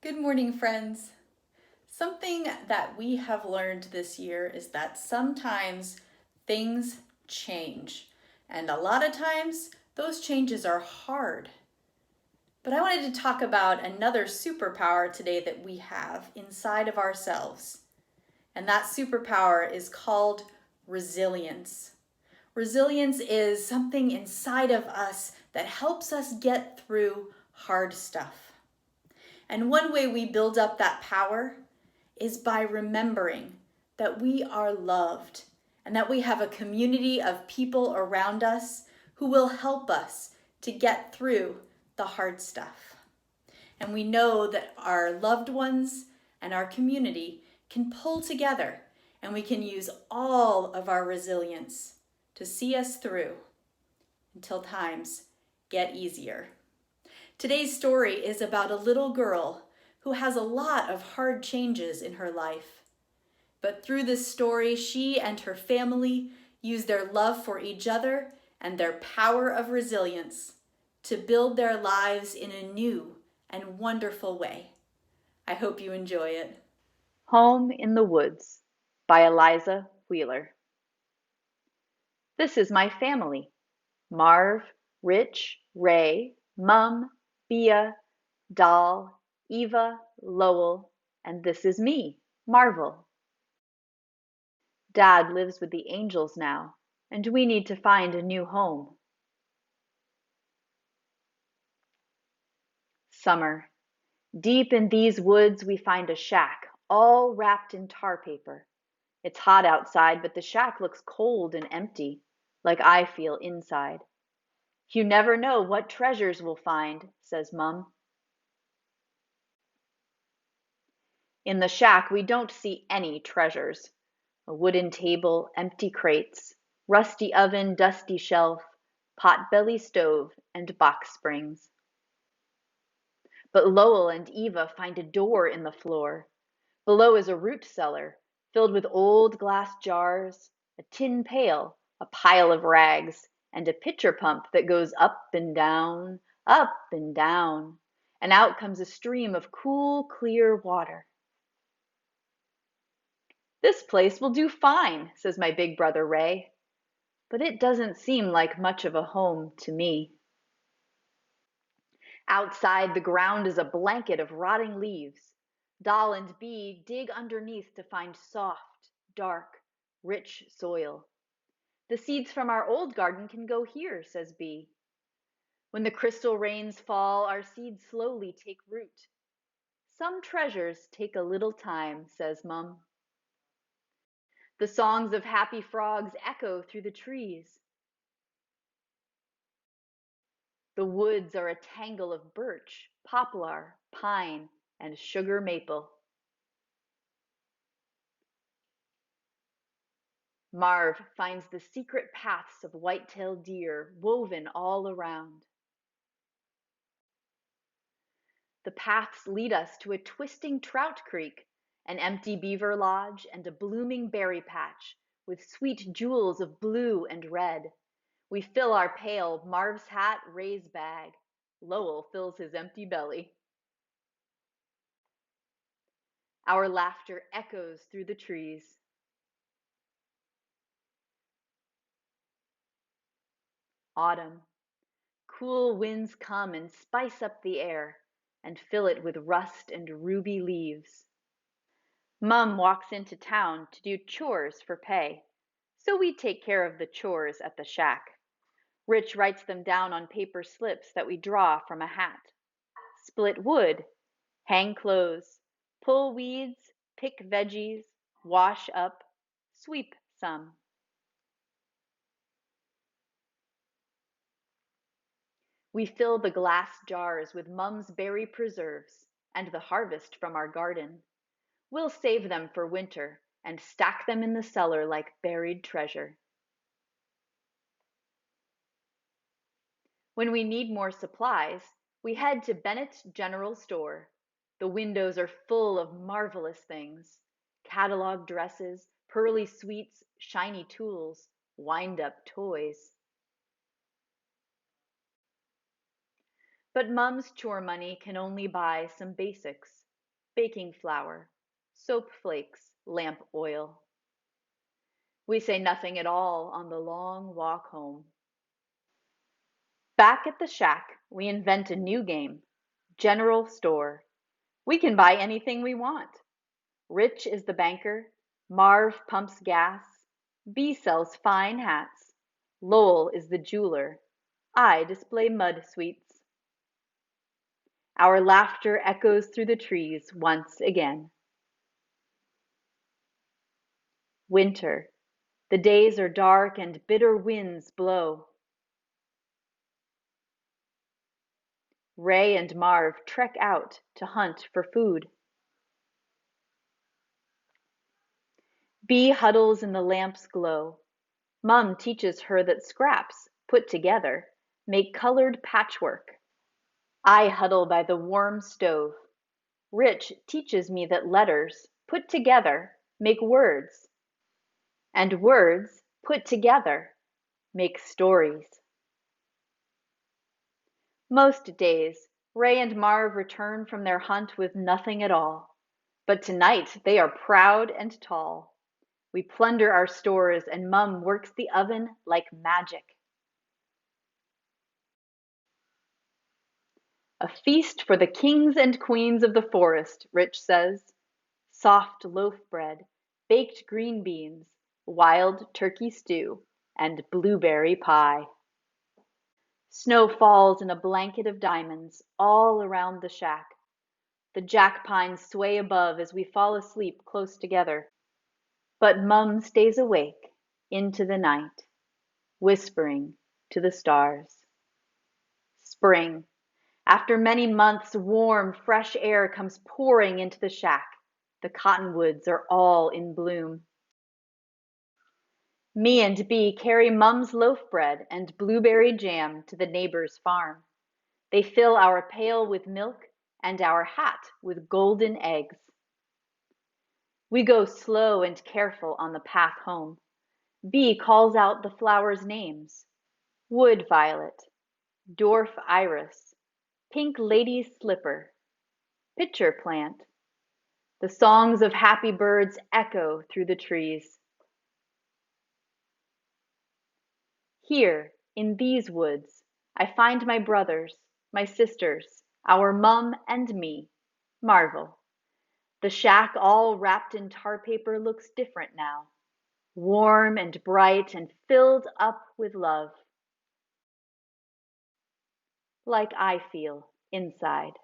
Good morning, friends. Something that we have learned this year is that sometimes things change, and a lot of times those changes are hard. But I wanted to talk about another superpower today that we have inside of ourselves, and that superpower is called resilience. Resilience is something inside of us that helps us get through hard stuff. And one way we build up that power is by remembering that we are loved and that we have a community of people around us who will help us to get through the hard stuff. And we know that our loved ones and our community can pull together and we can use all of our resilience to see us through until times get easier. Today's story is about a little girl who has a lot of hard changes in her life. But through this story, she and her family use their love for each other and their power of resilience to build their lives in a new and wonderful way. I hope you enjoy it. Home in the Woods by Eliza Wheeler. This is my family. Marv, Rich, Ray, Mum, Bea, Doll, Eva, Lowell, and this is me, Marvel. Dad lives with the angels now, and we need to find a new home. Summer. Deep in these woods we find a shack, all wrapped in tar paper. It's hot outside, but the shack looks cold and empty, like I feel inside. You never know what treasures we'll find, says Mum. In the shack, we don't see any treasures. A wooden table, empty crates, rusty oven, dusty shelf, potbelly stove, and box springs. But Lowell and Eva find a door in the floor. Below is a root cellar filled with old glass jars, a tin pail, a pile of rags, and a pitcher pump that goes up and down, and out comes a stream of cool, clear water. This place will do fine, says my big brother Ray, but it doesn't seem like much of a home to me. Outside, the ground is a blanket of rotting leaves. Doll and Bee dig underneath to find soft, dark, rich soil. The seeds from our old garden can go here, says Bee. When the crystal rains fall, our seeds slowly take root. Some treasures take a little time, says Mum. The songs of happy frogs echo through the trees. The woods are a tangle of birch, poplar, pine, and sugar maple. Marv finds the secret paths of white-tailed deer woven all around. The paths lead us to a twisting trout creek, an empty beaver lodge, and a blooming berry patch with sweet jewels of blue and red. We fill our pail, Marv's hat, Ray's bag. Lowell fills his empty belly. Our laughter echoes through the trees. Autumn. Cool winds come and spice up the air and fill it with rust and ruby leaves. Mum walks into town to do chores for pay, so we take care of the chores at the shack. Rich writes them down on paper slips that we draw from a hat. Split wood, hang clothes, pull weeds, pick veggies, wash up, sweep some. We fill the glass jars with Mum's berry preserves and the harvest from our garden. We'll save them for winter and stack them in the cellar like buried treasure. When we need more supplies, we head to Bennett's General Store. The windows are full of marvelous things: catalog dresses, pearly sweets, shiny tools, wind-up toys. But Mum's chore money can only buy some basics: baking flour, soap flakes, lamp oil. We say nothing at all on the long walk home. Back at the shack, we invent a new game. General store. We can buy anything we want. Rich is the banker. Marv pumps gas. B sells fine hats. Lowell is the jeweler. I display mud sweets. Our laughter echoes through the trees once again. Winter. The days are dark and bitter winds blow. Ray and Marv trek out to hunt for food. Bee huddles in the lamp's glow. Mum teaches her that scraps, put together, make colored patchwork. I huddle by the warm stove. Rich teaches me that letters, put together, make words. And words, put together, make stories. Most days, Ray and Marv return from their hunt with nothing at all. But tonight they are proud and tall. We plunder our stores and Mum works the oven like magic. A feast for the kings and queens of the forest, Rich says. Soft loaf bread, baked green beans, wild turkey stew, and blueberry pie. Snow falls in a blanket of diamonds all around the shack. The jack pines sway above as we fall asleep close together. But Mum stays awake into the night, whispering to the stars. Spring. After many months, warm, fresh air comes pouring into the shack. The cottonwoods are all in bloom. Me and Bee carry Mum's loaf bread and blueberry jam to the neighbor's farm. They fill our pail with milk and our hat with golden eggs. We go slow and careful on the path home. Bee calls out the flowers' names. Wood violet, dwarf iris, pink lady's slipper, pitcher plant. The songs of happy birds echo through the trees. Here, in these woods, I find my brothers, my sisters, our Mum and me, marvel. The shack all wrapped in tar paper looks different now, warm and bright and filled up with love. Like I feel inside.